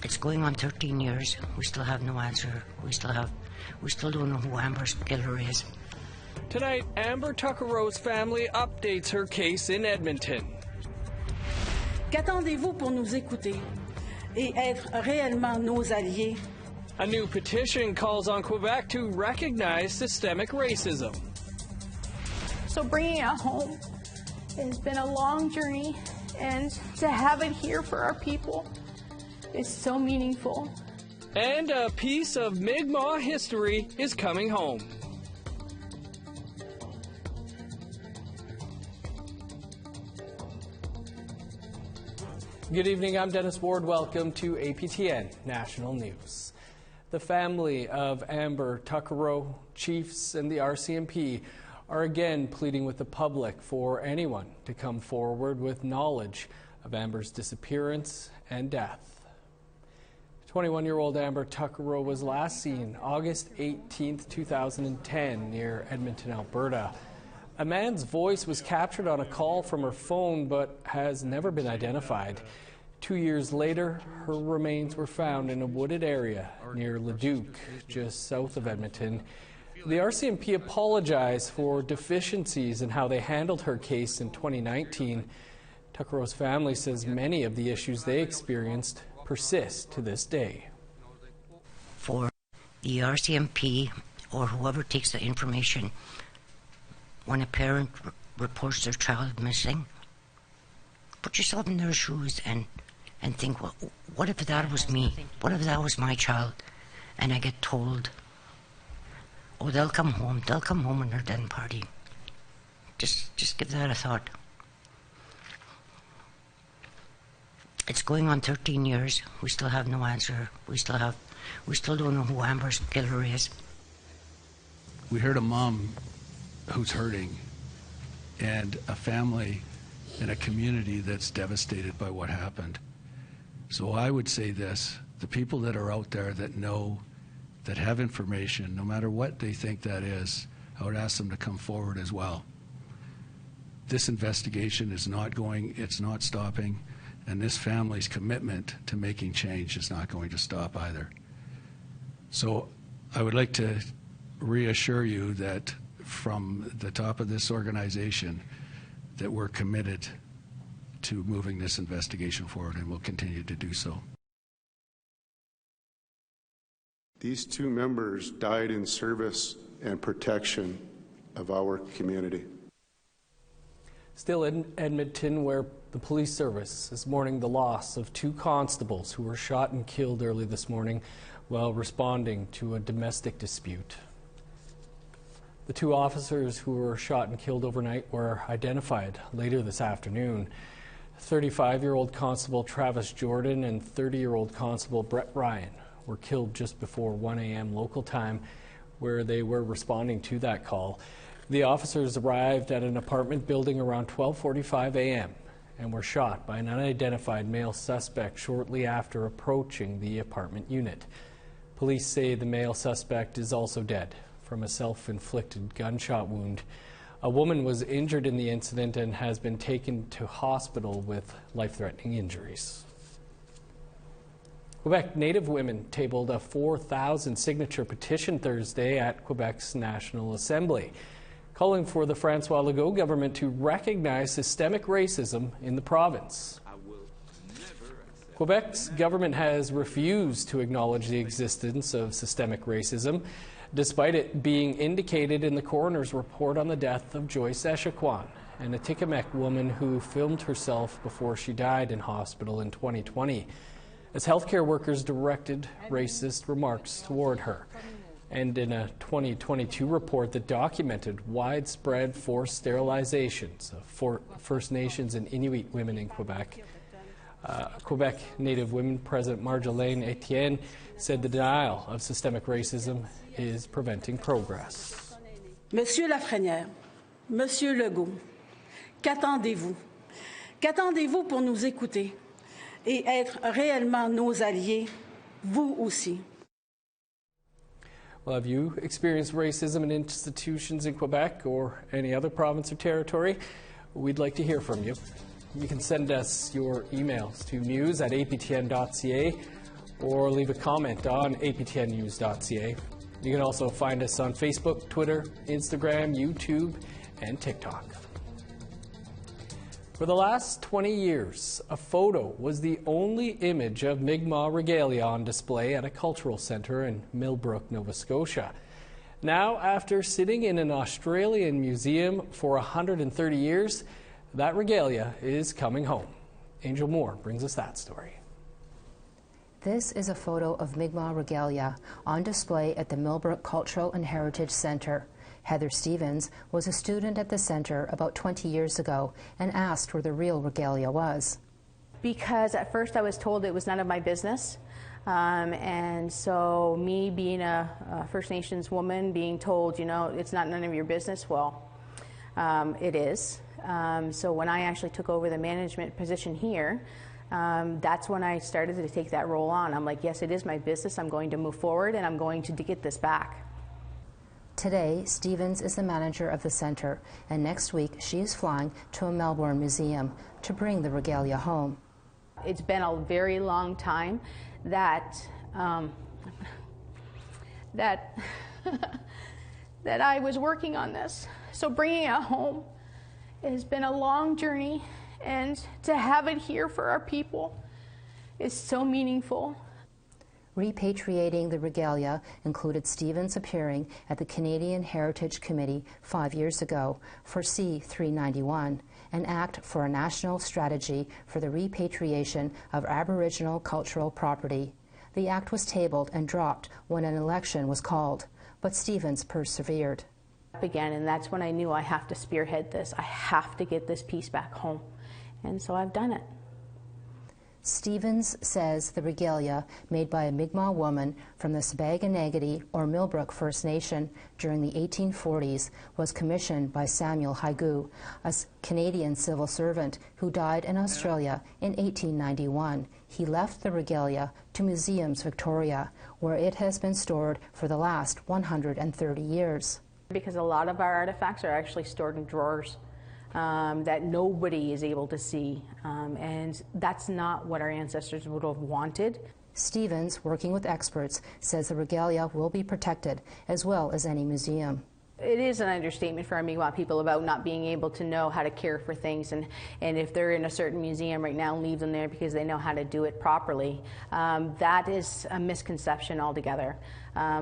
It's going on 13 years. We still have no answer. We still don't know who Amber's killer is. Tonight, Amber Tuccaro's family updates her case in Edmonton. Qu'attendez-vous pour nous écouter et être réellement nos alliés? A new petition calls on Quebec to recognize systemic racism. So bringing it home has been a long journey, and to have it here for our people is so meaningful. And a piece of Mi'kmaq history is coming home. Good evening, I'm Dennis Ward. Welcome to APTN National News. The family of Amber Tuccaro, chiefs, and the RCMP are again pleading with the public for anyone to come forward with knowledge of Amber's disappearance and death. 21-year-old Amber Tuccaro was last seen August 18, 2010, near Edmonton, Alberta. A man's voice was captured on a call from her phone but has never been identified. 2 years later, her remains were found in a wooded area near Leduc, just south of Edmonton. The RCMP apologized for deficiencies in how they handled her case in 2019. Tuccaro's family says many of the issues they experienced persist to this day. For the RCMP or whoever takes the information, when a parent reports their child missing, put yourself in their shoes and think, well, what if that was me? What if that was my child? And I get told, oh, they'll come home in their den party. Just give that a thought. It's going on 13 years. We still have no answer. We still don't know who Amber's killer is. We heard a mom who's hurting and a family in a community that's devastated by what happened. So I would say this, the people that are out there that know, that have information, no matter what they think that is, I would ask them to come forward as well. This investigation is not going, it's not stopping, and this family's commitment to making change is not going to stop either. So I would like to reassure you that from the top of this organization that we're committed to moving this investigation forward, and will continue to do so. These two members died in service and protection of our community. Still in Edmonton, where the police service is mourning the loss of two constables who were shot and killed early this morning while responding to a domestic dispute. The two officers who were shot and killed overnight were identified later this afternoon. 35-year-old Constable Travis Jordan and 30-year-old Constable Brett Ryan were killed just before 1 a.m. local time, where they were responding to that call. The officers arrived at an apartment building around 12:45 a.m. and were shot by an unidentified male suspect shortly after approaching the apartment unit. Police say the male suspect is also dead from a self-inflicted gunshot wound. A woman was injured in the incident and has been taken to hospital with life-threatening injuries. Quebec Native women tabled a 4,000 signature petition Thursday at Quebec's National Assembly, calling for the François Legault government to recognize systemic racism in the province. Quebec's government has refused to acknowledge the existence of systemic racism, despite it being indicated in the coroner's report on the death of Joyce Echaquan, an Atikamekw woman who filmed herself before she died in hospital in 2020, as healthcare workers directed racist remarks toward her. And in a 2022 report that documented widespread forced sterilizations of First Nations and Inuit women in Quebec, Quebec Native Women President Marjolaine Etienne said the denial of systemic racism is preventing progress. Monsieur Lafrenière, Monsieur Legault, qu'attendez-vous? Qu'attendez-vous pour nous écouter et être réellement nos alliés, vous aussi? Well, have you experienced racism in institutions in Quebec or any other province or territory? We'd like to hear from you. You can send us your emails to news@aptn.ca or leave a comment on aptnnews.ca. You can also find us on Facebook, Twitter, Instagram, YouTube, and TikTok. For the last 20 years, a photo was the only image of Mi'kmaq regalia on display at a cultural centre in Millbrook, Nova Scotia. Now, after sitting in an Australian museum for 130 years, that regalia is coming home. Angel Moore brings us that story. This is a photo of Mi'kmaq regalia on display at the Millbrook Cultural and Heritage Centre. Heather Stevens was a student at the centre about 20 years ago and asked where the real regalia was. Because at first I was told it was none of my business. And so me being a First Nations woman being told, you know, it's not none of your business, well, it is. So when I actually took over the management position here, that's when I started to take that role on. I'm like, yes, it is my business. I'm going to move forward and I'm going to get this back. Today, Stevens is the manager of the centre, and next week she is flying to a Melbourne museum to bring the regalia home. It's been a very long time that that I was working on this. So bringing it home has been a long journey, and to have it here for our people is so meaningful. Repatriating the regalia included Stevens appearing at the Canadian Heritage Committee 5 years ago for C-391, an act for a national strategy for the repatriation of Aboriginal cultural property. The act was tabled and dropped when an election was called, but Stevens persevered. Again, and that's when I knew I have to spearhead this. I have to get this piece back home. And so I've done it. Stevens says the regalia, made by a Mi'kmaq woman from the Sipekne'katik or Millbrook First Nation during the 1840s, was commissioned by Samuel Haigu, a Canadian civil servant who died in Australia in 1891. He left the regalia to Museums Victoria, where it has been stored for the last 130 years. Because a lot of our artifacts are actually stored in drawers that nobody is able to see, and that's not what our ancestors would have wanted. Stevens, working with experts, says the regalia will be protected as well as any museum. It is an understatement for our Mi'kmaq people about not being able to know how to care for things, and if they're in a certain museum right now, leave them there because they know how to do it properly. That is a misconception altogether.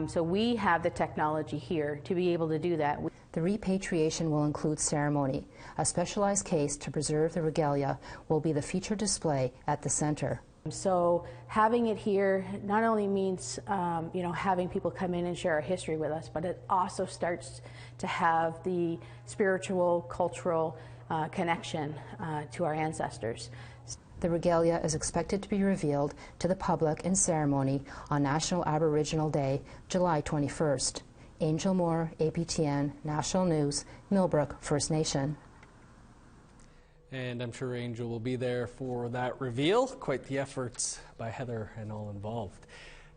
So we have the technology here to be able to do that. The repatriation will include ceremony. A specialized case to preserve the regalia will be the feature display at the centre. So having it here not only means having people come in and share our history with us, but it also starts to have the spiritual, cultural connection to our ancestors. The regalia is expected to be revealed to the public in ceremony on National Aboriginal Day, July 21st. Angel Moore, APTN National News, Millbrook First Nation. And I'm sure Angel will be there for that reveal. Quite the efforts by Heather and all involved.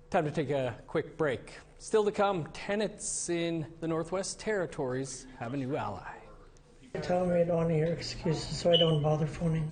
Time to take a quick break. Still to come, tenants in the Northwest Territories have a new ally. Tell me I don't want to hear excuses, so I don't bother phoning.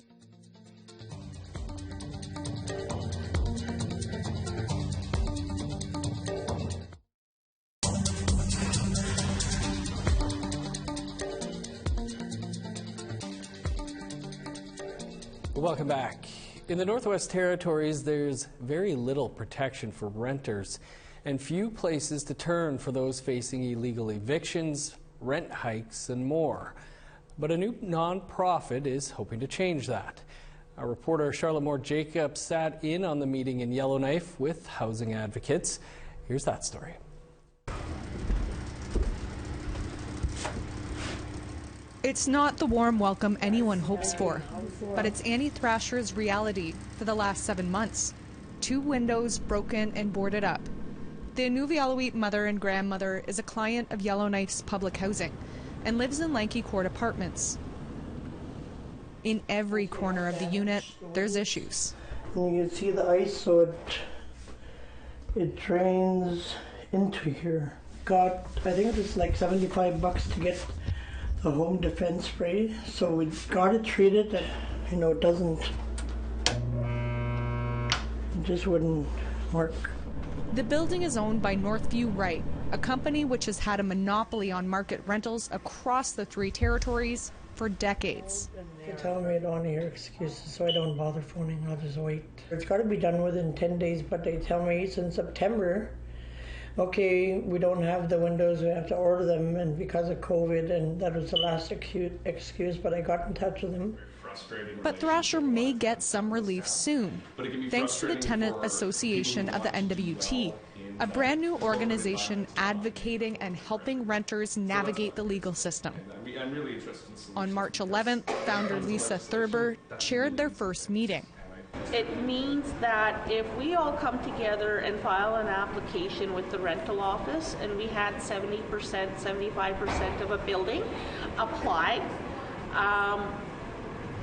Welcome back. In the Northwest Territories, there's very little protection for renters and few places to turn for those facing illegal evictions, rent hikes, and more. But a new non-profit is hoping to change that. Our reporter Charlotte Moore-Jacobs sat in on the meeting in Yellowknife with housing advocates. Here's that story. It's not the warm welcome anyone hopes for, but it's Annie Thrasher's reality for the last 7 months. 2 windows broken and boarded up. The Inuvialuit mother and grandmother is a client of Yellowknife's public housing and lives in Lanky Court apartments. In every corner of the unit, there's issues. You can see the ice, so it drains into here. I think it's like $75 to get the home defense spray, so we got it treated that it just wouldn't work. The building is owned by Northview Right, a company which has had a monopoly on market rentals across the 3 territories for decades. They tell me I don't want to hear excuses, so I don't bother phoning. I'll just wait. It's got to be done within 10 days, but they tell me since September, okay, we don't have the windows, we have to order them, and because of COVID, and that was the last excuse, but I got in touch with them. But Thrasher may get some relief soon, thanks to the Tenant Association of the NWT, a brand new organization advocating and helping renters navigate the legal system. On March 11th, founder Lisa Thurber chaired their first meeting. It means that if we all come together and file an application with the rental office, and we had 70%, 75% of a building apply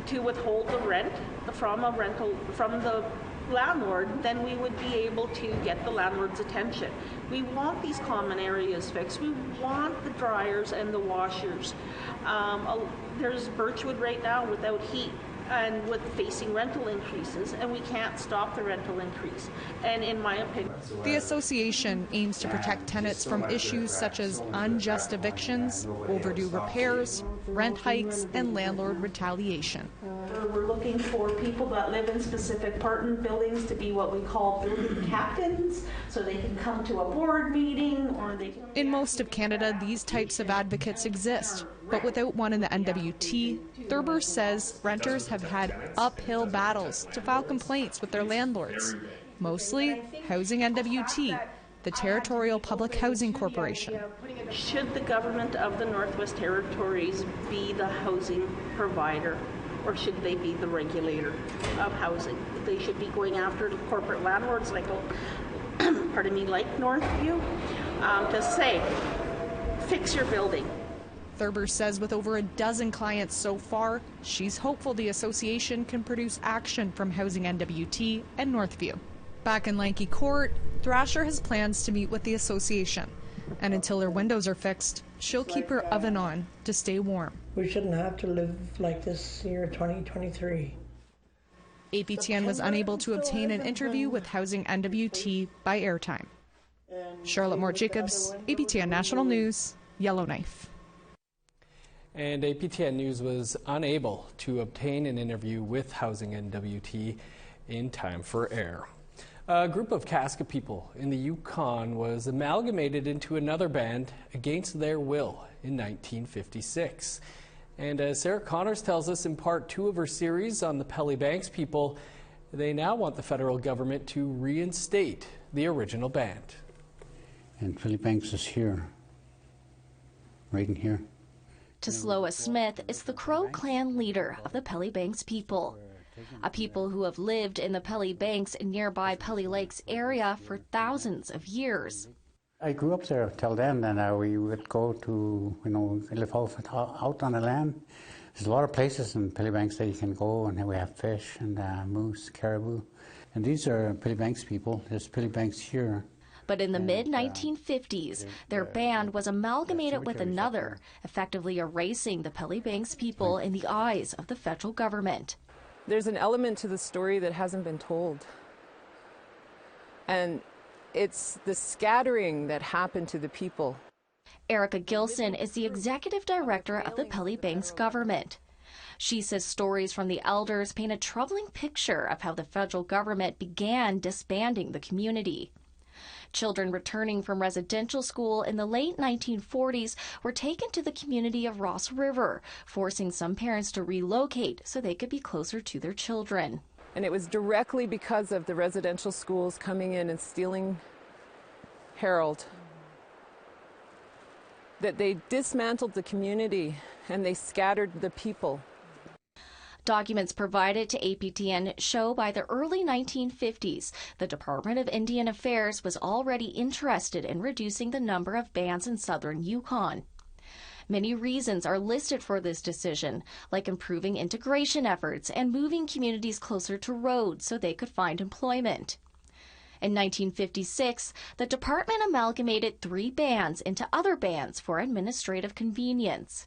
to withhold the rent from the landlord, then we would be able to get the landlord's attention. We want these common areas fixed. We want the dryers and the washers. There's Birchwood right now without heat and with facing rental increases, and we can't stop the rental increase. And in my opinion, the association aims to protect tenants from issues such as unjust evictions, overdue repairs, rent hikes, and landlord retaliation. We're looking for people that live in specific apartment buildings to be what we call building captains, so they can come to a board meeting, or they can... In most of Canada, these types of advocates exist, but without one in the NWT, Thurber says renters have had uphill battles to file complaints with their landlords, mostly Housing NWT, the Territorial Public Housing Corporation. Should the government of the Northwest Territories be the housing provider, or should they be the regulator of housing? They should be going after the corporate landlords like, pardon me, like Northview, to say, fix your building. Thurber says with over a dozen clients so far, she's hopeful the association can produce action from Housing NWT and Northview. Back in Lanky Court, Thrasher has plans to meet with the association, and until her windows are fixed, she'll keep her oven on to stay warm. We shouldn't have to live like this year 2023. APTN was unable to obtain an interview with Housing NWT by airtime. Charlotte Moore-Jacobs, APTN National News, Yellowknife. And APTN News was unable to obtain an interview with Housing NWT in time for air. A group of Kaska people in the Yukon was amalgamated into another band against their will in 1956. And as Sarah Connors tells us in part 2 of her series on the Pelly Banks people, they now want the federal government to reinstate the original band. And Pelly Banks is here, right in here. Tesloa Smith is the Crow clan leader of the Pelly Banks people, a people who have lived in the Pelly Banks and nearby Pelly Lakes area for thousands of years. I grew up there till then, and we would go to, live out on the land. There's a lot of places in Pelly Banks that you can go, and we have fish and moose, caribou. And these are Pelly Banks people. There's Pelly Banks here. But in the mid-1950s, their band was amalgamated with another, effectively erasing the Pelly Banks people in the eyes of the federal government. There's an element to the story that hasn't been told. And it's the scattering that happened to the people. Erica Gilson is the executive director of the Pelly Banks government. She says stories from the elders paint a troubling picture of how the federal government began disbanding the community. Children returning from residential school in the late 1940s were taken to the community of Ross River, forcing some parents to relocate so they could be closer to their children. And it was directly because of the residential schools coming in and stealing Harold that they dismantled the community and they scattered the people. Documents provided to APTN show by the early 1950s, the Department of Indian Affairs was already interested in reducing the number of bands in southern Yukon. Many reasons are listed for this decision, like improving integration efforts and moving communities closer to roads so they could find employment. In 1956, the department amalgamated 3 bands into other bands for administrative convenience.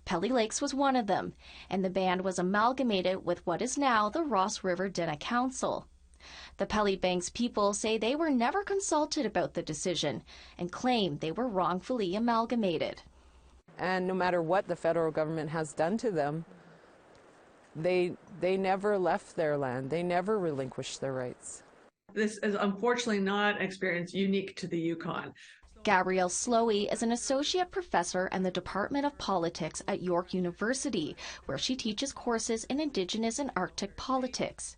Pelly Lakes was one of them, and the band was amalgamated with what is now the Ross River Dinna Council. The Pelly Banks people say they were never consulted about the decision and claim they were wrongfully amalgamated. And no matter what the federal government has done to them, they never left their land. They never relinquished their rights. This is unfortunately not an experience unique to the Yukon. Gabrielle Slowey is an associate professor in the Department of Politics at York University, where she teaches courses in Indigenous and Arctic politics.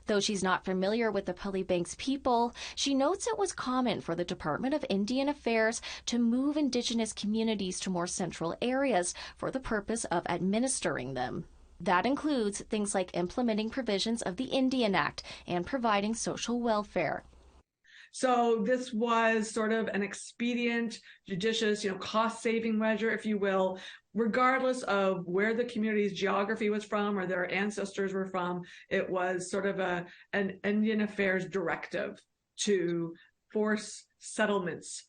Though she's not familiar with the Pelly Banks people, she notes it was common for the Department of Indian Affairs to move Indigenous communities to more central areas for the purpose of administering them. That includes things like implementing provisions of the Indian Act and providing social welfare. So this was sort of an expedient, judicious, cost-saving measure, if you will, regardless of where the community's geography was from or their ancestors were from. It was sort of an Indian Affairs directive to force settlements.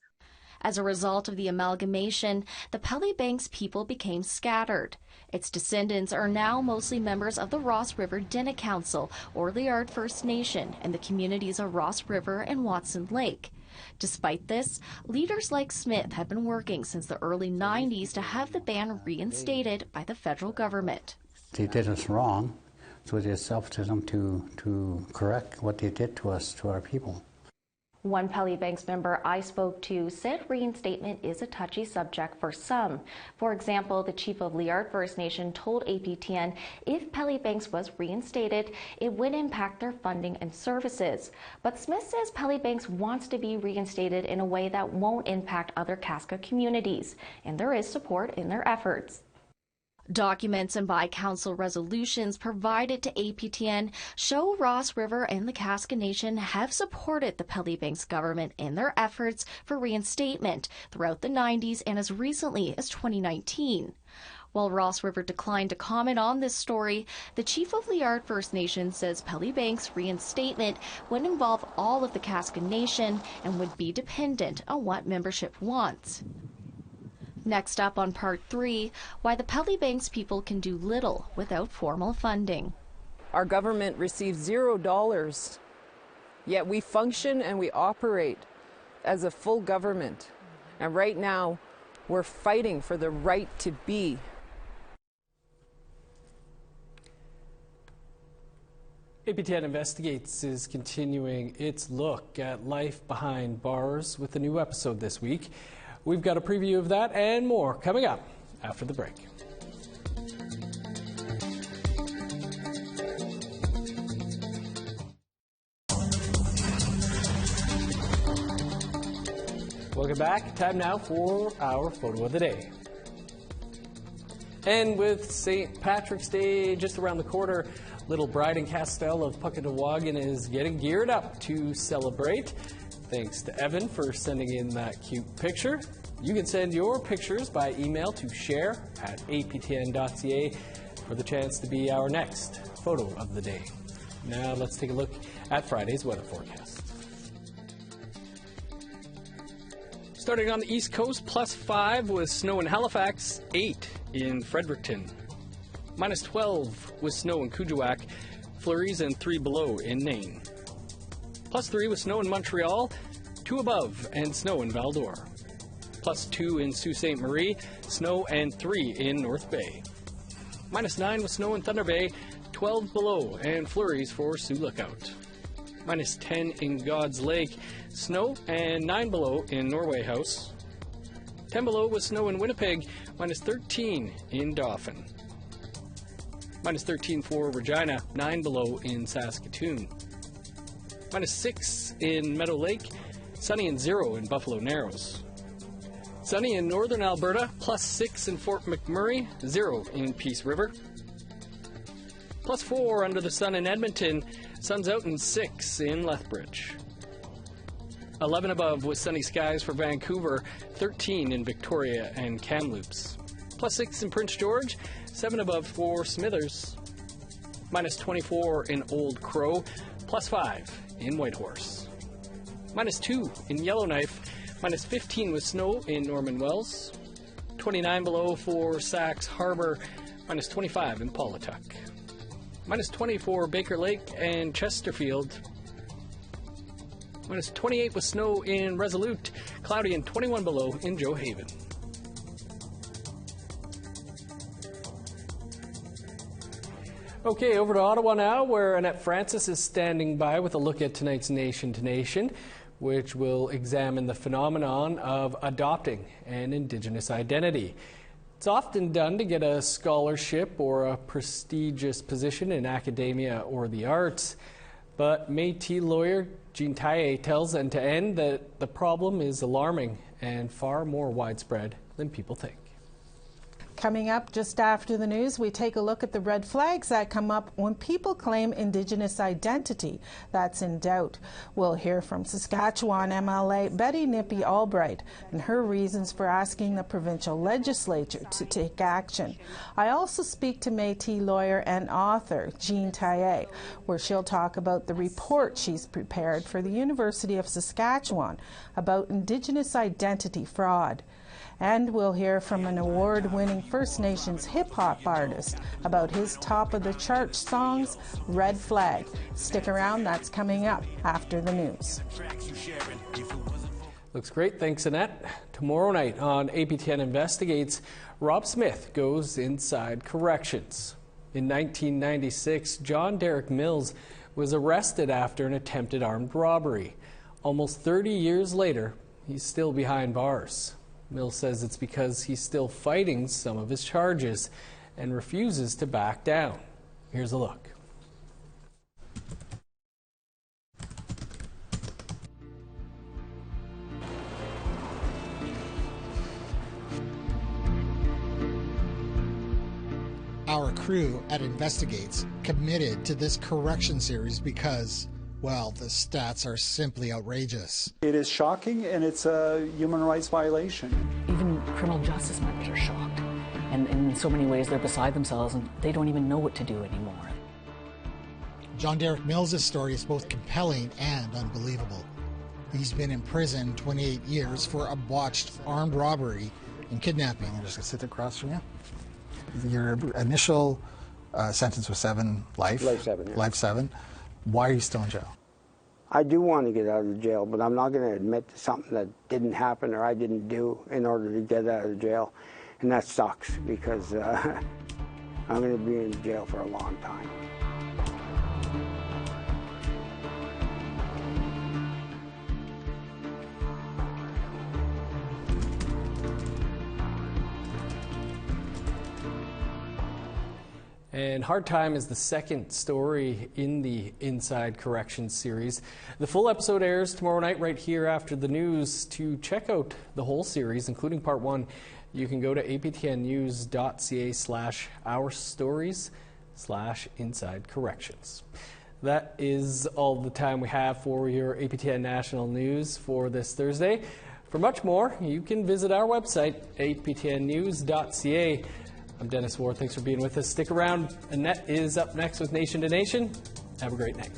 As a result of the amalgamation, the Pelly Banks people became scattered. Its descendants are now mostly members of the Ross River Dinna Council or Liard First Nation and the communities of Ross River and Watson Lake. Despite this, leaders like Smith have been working since the early 90s to have the ban reinstated by the federal government. They did us wrong, so it's up to them to correct what they did to us, to our people. One Pelly Banks member I spoke to said reinstatement is a touchy subject for some. For example, the chief of Liard First Nation told APTN if Pelly Banks was reinstated, it would impact their funding and services. But Smith says Pelly Banks wants to be reinstated in a way that won't impact other Kaska communities, and there is support in their efforts. Documents and by-council resolutions provided to APTN show Ross River and the Kaska Nation have supported the Pelly Banks government in their efforts for reinstatement throughout the 90s and as recently as 2019. While Ross River declined to comment on this story, the chief of Liard First Nation says Pelly Banks reinstatement would involve all of the Kaska Nation and would be dependent on what membership wants. Next up on Part 3, why the Pelly Banks people can do little without formal funding. Our government receives $0, yet we function and we operate as a full government. And right now, we're fighting for the right to be. APTN Investigates is continuing its look at life behind bars with a new episode this week. We've got a preview of that and more coming up after the break. Welcome back. Time now for our photo of the day. And with St. Patrick's Day just around the corner, little bride and Castell of Puckatawagan is getting geared up to celebrate. Thanks to Evan for sending in that cute picture. You can send your pictures by email to share@aptn.ca for the chance to be our next photo of the day. Now let's take a look at Friday's weather forecast. Starting on the East Coast, +5 with snow in Halifax, 8 in Fredericton. -12 with snow in Kuujjuaq, flurries and 3 below in Nain. +3 with snow in Montreal, 2 above and snow in Val-d'Or. +2 in Sault Ste. Marie, snow and 3 in North Bay. -9 with snow in Thunder Bay, 12 below and flurries for Sioux Lookout. -10 in God's Lake, snow and 9 below in Norway House. 10 below with snow in Winnipeg, -13 in Dauphin. -13 for Regina, 9 below in Saskatoon. -6 in Meadow Lake, sunny and 0 in Buffalo Narrows. Sunny in northern Alberta, +6 in Fort McMurray, 0 in Peace River. +4 under the sun in Edmonton, sun's out in 6 in Lethbridge. 11 above with sunny skies for Vancouver, 13 in Victoria and Kamloops. +6 in Prince George, 7 above for Smithers. -24 in Old Crow, +5 in Whitehorse. -2 in Yellowknife, -15 with snow in Norman Wells. 29 below for Sax Harbor, -25 in Paulatuck. -20 for Baker Lake and Chesterfield, Minus 28 with snow in Resolute. Cloudy and 21 below in Joe Haven. Okay, over to Ottawa now, where Annette Francis is standing by with a look at tonight's Nation to Nation, which will examine the phenomenon of adopting an Indigenous identity. It's often done to get a scholarship or a prestigious position in academia or the arts. But Métis lawyer Jean Taillet tells End to End that the problem is alarming and far more widespread than people think. Coming up just after the news, we take a look at the red flags that come up when people claim Indigenous identity that's in doubt. We'll hear from Saskatchewan MLA Betty Nippy Albright and her reasons for asking the provincial legislature to take action. I also speak to Métis lawyer and author Jean Taillet, where she'll talk about the report she's prepared for the University of Saskatchewan about Indigenous identity fraud. And we'll hear from an award-winning First Nations hip-hop artist about his top-of-the-chart songs, Red Flag. Stick around, that's coming up after the news. Looks great, thanks Annette. Tomorrow night on APTN Investigates, Rob Smith goes inside corrections. In 1996, John Derek Mills was arrested after an attempted armed robbery. Almost 30 years later, he's still behind bars. Mills says it's because he's still fighting some of his charges and refuses to back down. Here's a look. Our crew at Investigates committed to this correction series because, well, the stats are simply outrageous. It is shocking, and it's a human rights violation. Even criminal justice members are shocked. And in so many ways, they're beside themselves, and they don't even know what to do anymore. John Derek Mills' story is both compelling and unbelievable. He's been in prison 28 years for a botched armed robbery and kidnapping. I'm just going to sit across from you. Your initial sentence was life. Life 7, yeah. Life 7. Why are you still in jail? I do want to get out of the jail, but I'm not going to admit to something that didn't happen or I didn't do in order to get out of jail. And that sucks because I'm going to be in jail for a long time. And Hard Time is the second story in the Inside Corrections series. The full episode airs tomorrow night right here after the news. To check out the whole series, including part 1, you can go to aptnnews.ca/ourstories/Inside Corrections. That is all the time we have for your APTN National News for this Thursday. For much more, you can visit our website, aptnnews.ca. I'm Dennis Ward. Thanks for being with us. Stick around. Annette is up next with Nation to Nation. Have a great night.